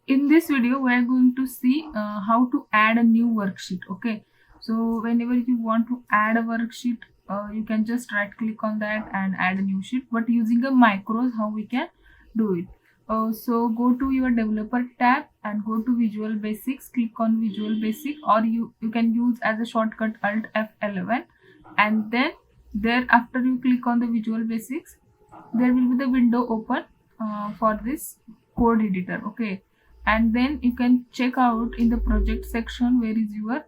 In this video we are going to see how to add a new worksheet. Okay, so whenever you want to add a worksheet, you can just right click on that and add a new sheet, but using a macros how we can do it. So go to your developer tab and go to Visual Basics, click on Visual Basic, or you can use as a shortcut Alt F11, and then there after you click on the Visual Basics, there will be the window open for this code editor. Okay, and then you can check out in the project section where is your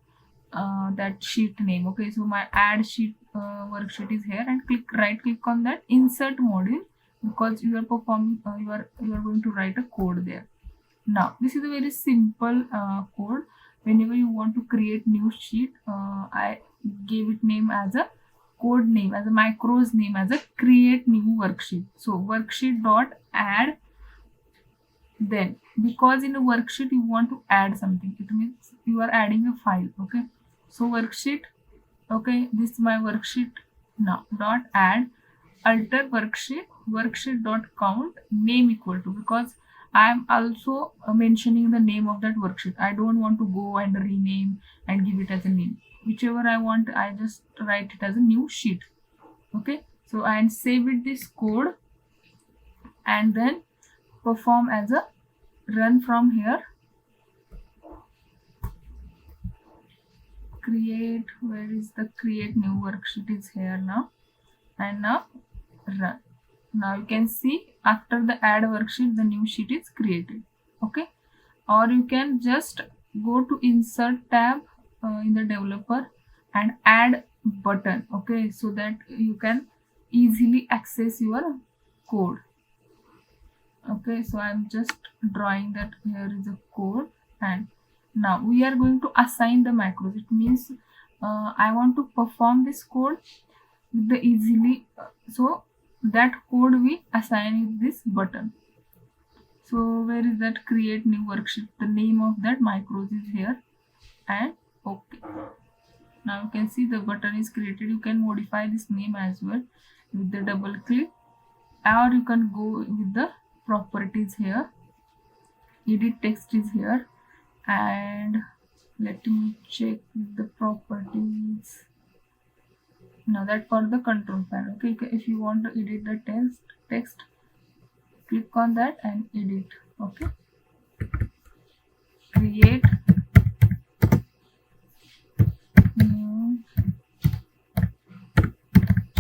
that sheet name. Okay, so my add sheet worksheet is here, and right click on that insert module, because you are performing you are going to write a code there. Now this is a very simple code. Whenever you want to create new sheet, I gave it name as a code name, as a macros name, as a create new worksheet. So worksheet dot add. Then because in a worksheet you want to add something, it means you are adding a file. Okay, so worksheet, okay, this is my worksheet. Now dot add alter worksheet dot count name equal to, because I am also mentioning the name of that worksheet. I don't want to go and rename and give it as a name. Whichever I want, I just write it as a new sheet. Okay, so I save it this code and then perform as a run from here. Create, where is the create new worksheet is here now, and now run. Now you can see after the add worksheet the new sheet is created. Okay, or you can just go to insert tab in the developer and add button. Okay, so that you can easily access your code. Okay, so I'm just drawing that here is a code, and now we are going to assign the macros. It means I want to perform this code with the easily, so that code we assign with this button. So where is that create new worksheet? The name of that macros is here, and okay. Now you can see the button is created. You can modify this name as well with the double click, or you can go with the properties here. Edit text is here, and let me check the properties. Now that for the control panel. Okay, if you want to edit the text, click on that and edit. Okay, create new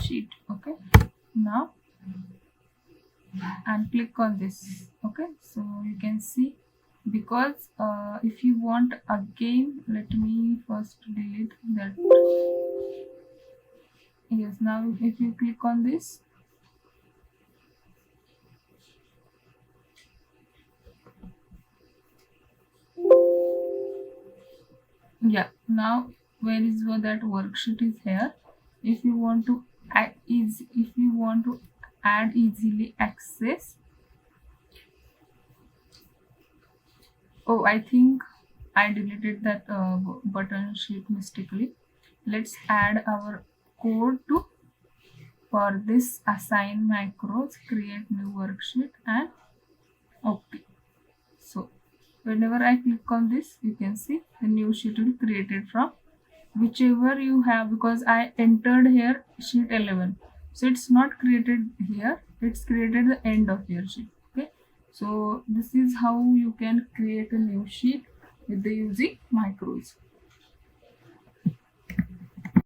sheet. Okay, now and click on this. Okay, so you can see, because if you want again, let me first delete that. Yes, now if you click on this, yeah, now where is that worksheet is here. If you want to add add easily access, oh, I think I deleted that button sheet mistakenly. Let's add our code to for this assign macros, create new worksheet, and okay. So whenever I click on this, you can see the new sheet will be created from whichever you have, because I entered here sheet 11, so it's not created here, it's created the end of your sheet. Okay, so this is how you can create a new sheet with the using macros.